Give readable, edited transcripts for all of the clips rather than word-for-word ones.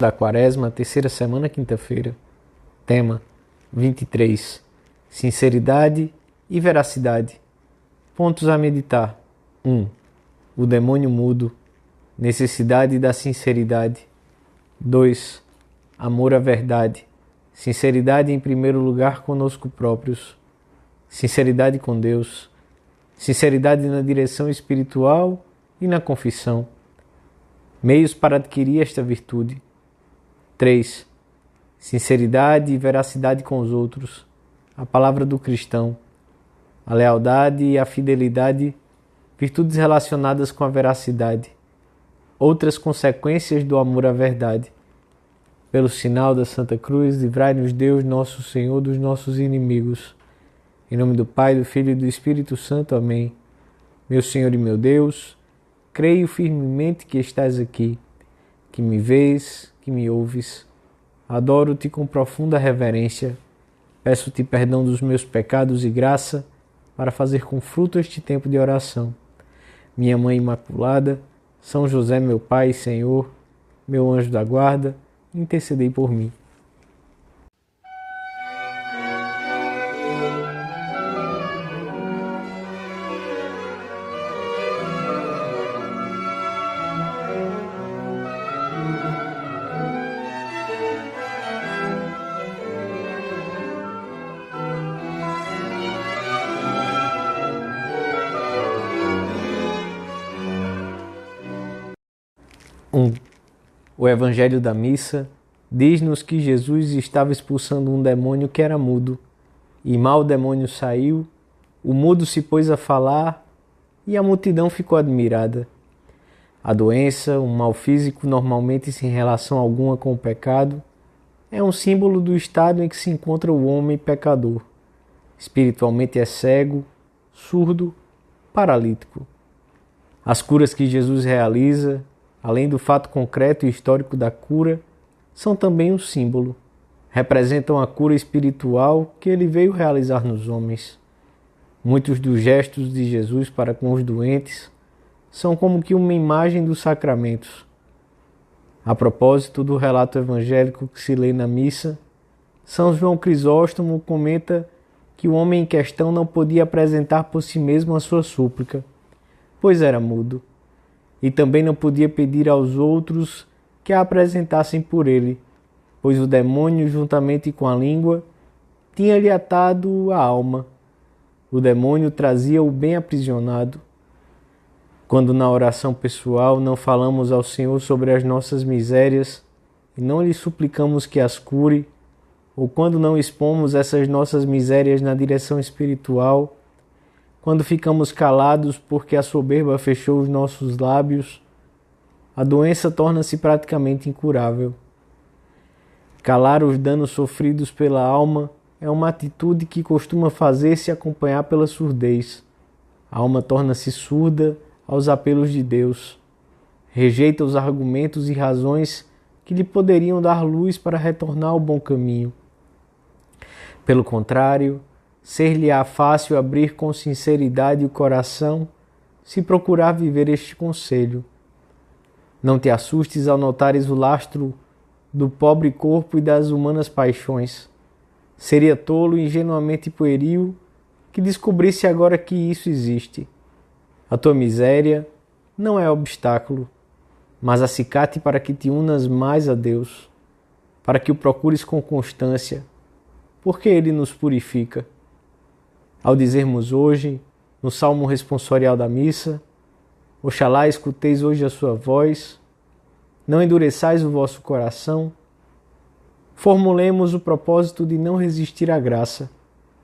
Da Quaresma, terceira semana, quinta-feira. Tema 23. Sinceridade e veracidade. Pontos a meditar. 1. O demônio mudo. Necessidade da sinceridade. 2. Amor à verdade. Sinceridade em primeiro lugar conosco próprios. Sinceridade com Deus. Sinceridade na direção espiritual e na confissão. Meios para adquirir esta virtude. 3. Sinceridade e veracidade com os outros. A palavra do cristão. A lealdade e a fidelidade, virtudes relacionadas com a veracidade. Outras consequências do amor à verdade. Pelo sinal da Santa Cruz, livrai-nos Deus, nosso Senhor, dos nossos inimigos. Em nome do Pai, do Filho e do Espírito Santo. Amém. Meu Senhor e meu Deus, creio firmemente que estás aqui, que me vês, que me ouves. Adoro-te com profunda reverência. Peço-te perdão dos meus pecados e graça para fazer com fruto este tempo de oração. Minha Mãe Imaculada, São José, meu Pai e Senhor, meu anjo da guarda, intercedei por mim. O Evangelho da Missa diz-nos que Jesus estava expulsando um demônio que era mudo, e mal o demônio saiu, o mudo se pôs a falar e a multidão ficou admirada. A doença, um mal físico, normalmente sem relação alguma com o pecado, é um símbolo do estado em que se encontra o homem pecador. Espiritualmente é cego, surdo, paralítico. As curas que Jesus realiza, além do fato concreto e histórico da cura, são também um símbolo. Representam a cura espiritual que ele veio realizar nos homens. Muitos dos gestos de Jesus para com os doentes são como que uma imagem dos sacramentos. A propósito do relato evangélico que se lê na missa, São João Crisóstomo comenta que o homem em questão não podia apresentar por si mesmo a sua súplica, pois era mudo. E também não podia pedir aos outros que a apresentassem por ele, pois o demônio, juntamente com a língua, tinha-lhe atado a alma. O demônio trazia-o bem aprisionado. Quando na oração pessoal não falamos ao Senhor sobre as nossas misérias e não lhe suplicamos que as cure, ou quando não expomos essas nossas misérias na direção espiritual, quando ficamos calados porque a soberba fechou os nossos lábios, a doença torna-se praticamente incurável. Calar os danos sofridos pela alma é uma atitude que costuma fazer-se acompanhar pela surdez. A alma torna-se surda aos apelos de Deus. Rejeita os argumentos e razões que lhe poderiam dar luz para retornar ao bom caminho. Pelo contrário, ser-lhe-á fácil abrir com sinceridade o coração se procurar viver este conselho. Não te assustes ao notares o lastro do pobre corpo e das humanas paixões. Seria tolo e ingenuamente pueril que descobrisse agora que isso existe. A tua miséria não é obstáculo, mas acicate para que te unas mais a Deus, para que o procures com constância, porque Ele nos purifica. Ao dizermos hoje, no Salmo responsorial da missa, Oxalá escuteis hoje a sua voz, não endureçais o vosso coração, formulemos o propósito de não resistir à graça,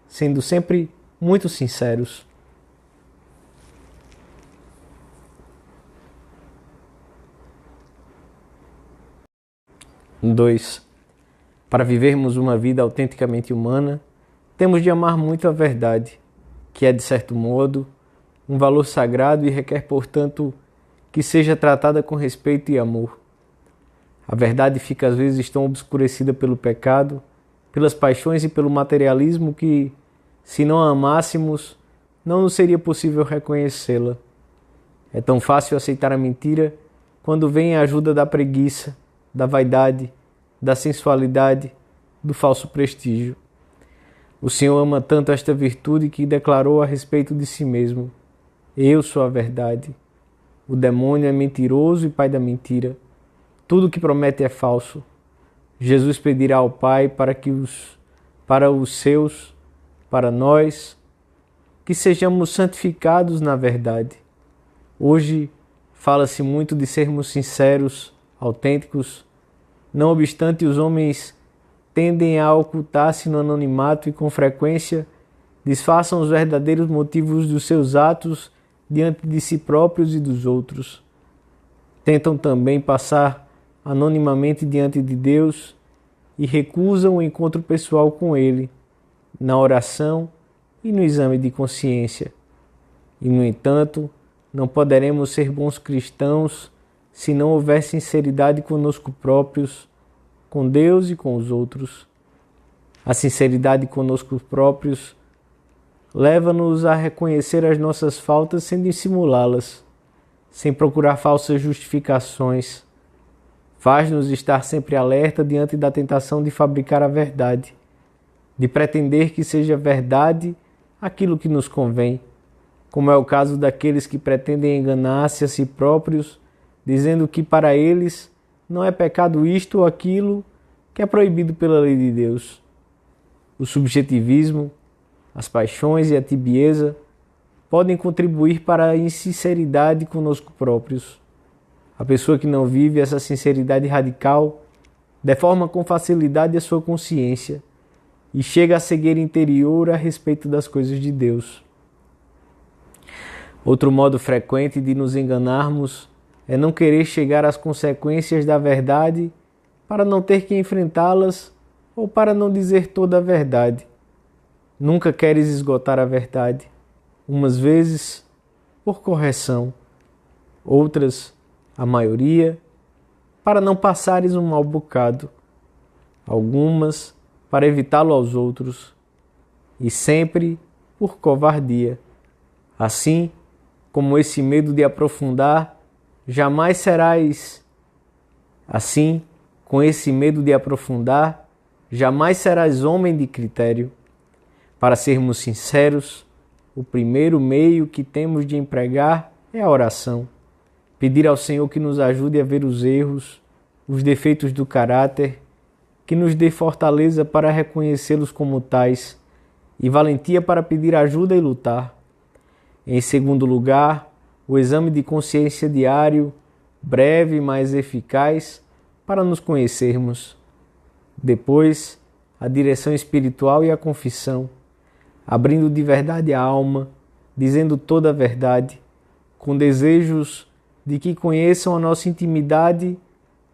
sendo sempre muito sinceros. Dois. Para vivermos uma vida autenticamente humana, temos de amar muito a verdade, que é, de certo modo, um valor sagrado e requer, portanto, que seja tratada com respeito e amor. A verdade fica às vezes tão obscurecida pelo pecado, pelas paixões e pelo materialismo que, se não a amássemos, não nos seria possível reconhecê-la. É tão fácil aceitar a mentira quando vem a ajuda da preguiça, da vaidade, da sensualidade, do falso prestígio. O Senhor ama tanto esta virtude que declarou a respeito de si mesmo: eu sou a verdade. O demônio é mentiroso e pai da mentira. Tudo que promete é falso. Jesus pedirá ao Pai para nós, que sejamos santificados na verdade. Hoje fala-se muito de sermos sinceros, autênticos. Não obstante, os homens tendem a ocultar-se no anonimato e, com frequência, disfarçam os verdadeiros motivos dos seus atos diante de si próprios e dos outros. Tentam também passar anonimamente diante de Deus e recusam o encontro pessoal com Ele, na oração e no exame de consciência. E, no entanto, não poderemos ser bons cristãos se não houver sinceridade conosco próprios, com Deus e com os outros. A sinceridade conosco próprios leva-nos a reconhecer as nossas faltas sem dissimulá-las, sem procurar falsas justificações. Faz-nos estar sempre alerta diante da tentação de fabricar a verdade, de pretender que seja verdade aquilo que nos convém, como é o caso daqueles que pretendem enganar-se a si próprios, dizendo que para eles não é pecado isto ou aquilo que é proibido pela lei de Deus. O subjetivismo, as paixões e a tibieza podem contribuir para a insinceridade conosco próprios. A pessoa que não vive essa sinceridade radical deforma com facilidade a sua consciência e chega à cegueira interior a respeito das coisas de Deus. Outro modo frequente de nos enganarmos é não querer chegar às consequências da verdade para não ter que enfrentá-las ou para não dizer toda a verdade. Nunca queres esgotar a verdade, umas vezes por correção, outras, a maioria, para não passares um mau bocado, algumas para evitá-lo aos outros, e sempre por covardia. Assim, como esse medo de aprofundar, jamais serás homem de critério. Para sermos sinceros, o primeiro meio que temos de empregar é a oração. Pedir ao Senhor que nos ajude a ver os erros, os defeitos do caráter, que nos dê fortaleza para reconhecê-los como tais e valentia para pedir ajuda e lutar. Em segundo lugar, o exame de consciência diário, breve mas eficaz, para nos conhecermos. Depois, a direção espiritual e a confissão, abrindo de verdade a alma, dizendo toda a verdade, com desejos de que conheçam a nossa intimidade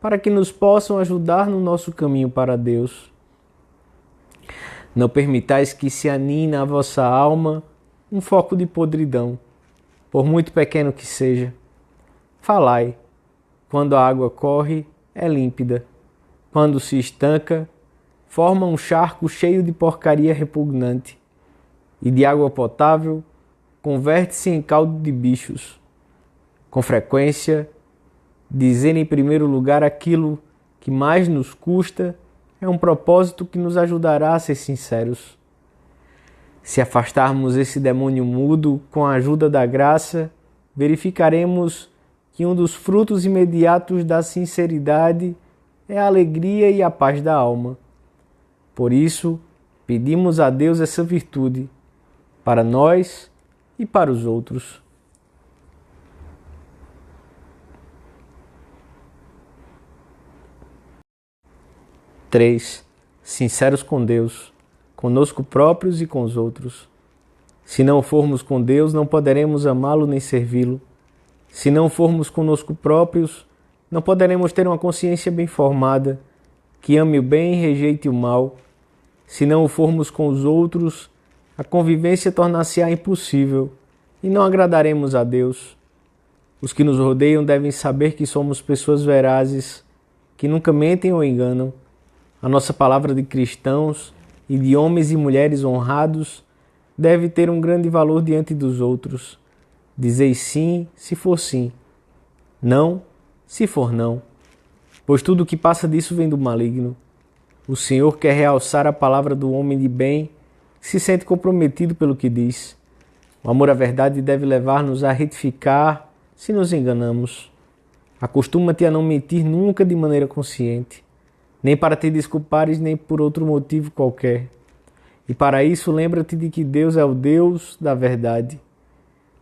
para que nos possam ajudar no nosso caminho para Deus. Não permitais que se anine na vossa alma um foco de podridão, por muito pequeno que seja. Falai, quando a água corre, é límpida, quando se estanca, forma um charco cheio de porcaria repugnante, e de água potável, converte-se em caldo de bichos. Com frequência, dizer em primeiro lugar aquilo que mais nos custa é um propósito que nos ajudará a ser sinceros. Se afastarmos esse demônio mudo com a ajuda da graça, verificaremos que um dos frutos imediatos da sinceridade é a alegria e a paz da alma. Por isso, pedimos a Deus essa virtude, para nós e para os outros. Três, sinceros com Deus, conosco próprios e com os outros. Se não formos com Deus, não poderemos amá-lo nem servi-lo. Se não formos conosco próprios, não poderemos ter uma consciência bem formada, que ame o bem e rejeite o mal. Se não o formos com os outros, a convivência tornar-se-á impossível e não agradaremos a Deus. Os que nos rodeiam devem saber que somos pessoas verazes, que nunca mentem ou enganam. A nossa palavra de cristãos e de homens e mulheres honrados deve ter um grande valor diante dos outros. Dizei sim, se for sim. Não, se for não. pois tudo o que passa disso vem do maligno. O Senhor quer realçar a palavra do homem de bem que se sente comprometido pelo que diz. O amor à verdade deve levar-nos a retificar se nos enganamos. Acostuma-te a não mentir nunca de maneira consciente, nem para te desculpares, nem por outro motivo qualquer. E para isso lembra-te de que Deus é o Deus da verdade.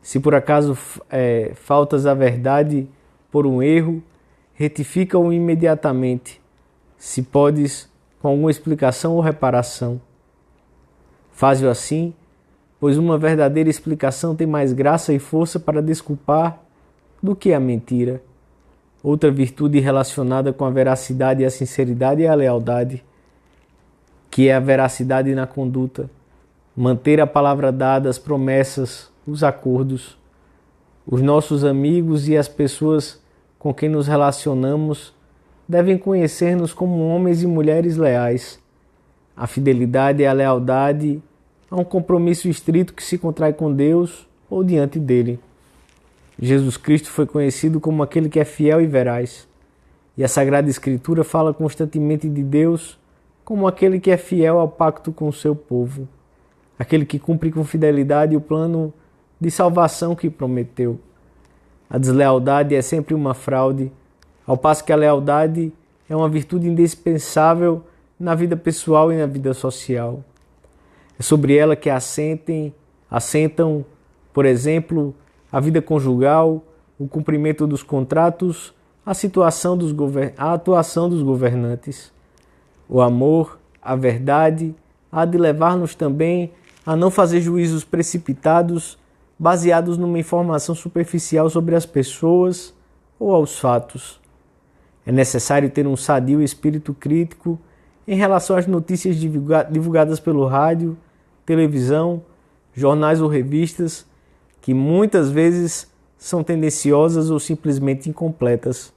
Se por acaso faltas à verdade por um erro, retifica-o imediatamente, se podes, com alguma explicação ou reparação. Faze-o assim, pois uma verdadeira explicação tem mais graça e força para desculpar do que a mentira. Outra virtude relacionada com a veracidade e a sinceridade é a lealdade, que é a veracidade na conduta, manter a palavra dada, as promessas, os acordos. Os nossos amigos e as pessoas com quem nos relacionamos devem conhecer-nos como homens e mulheres leais. A fidelidade e a lealdade a um compromisso estrito que se contrai com Deus ou diante dele. Jesus Cristo foi conhecido como aquele que é fiel e veraz, e a Sagrada Escritura fala constantemente de Deus como aquele que é fiel ao pacto com o seu povo, aquele que cumpre com fidelidade o plano de salvação que prometeu. A deslealdade é sempre uma fraude, ao passo que a lealdade é uma virtude indispensável na vida pessoal e na vida social. É sobre ela que assentam, por exemplo, a vida conjugal, o cumprimento dos contratos, a atuação dos governantes. O amor, a verdade, há de levar-nos também a não fazer juízos precipitados, baseados numa informação superficial sobre as pessoas ou aos fatos. É necessário ter um sadio espírito crítico em relação às notícias divulgadas pelo rádio, televisão, jornais ou revistas, que muitas vezes são tendenciosas ou simplesmente incompletas.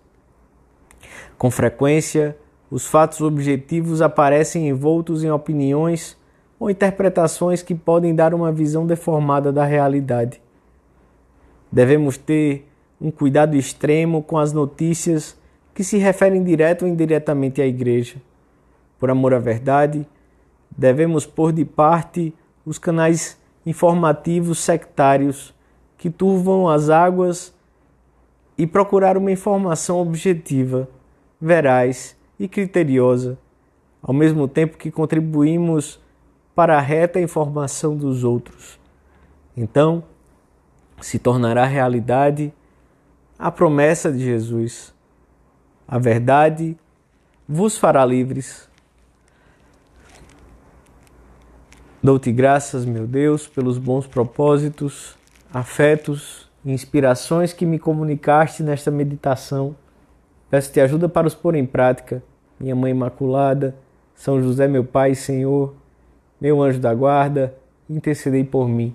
Com frequência, os fatos objetivos aparecem envoltos em opiniões ou interpretações que podem dar uma visão deformada da realidade. Devemos ter um cuidado extremo com as notícias que se referem direto ou indiretamente à Igreja. Por amor à verdade, devemos pôr de parte os canais informativos sectários que turvam as águas e procurar uma informação objetiva, veraz e criteriosa, ao mesmo tempo que contribuímos para a reta informação dos outros. Então, se tornará realidade a promessa de Jesus. A verdade vos fará livres. Dou-te graças, meu Deus, pelos bons propósitos, afetos e inspirações que me comunicaste nesta meditação. Peço-te ajuda para os pôr em prática. Minha Mãe Imaculada, São José, meu Pai e Senhor, meu anjo da guarda, intercedei por mim.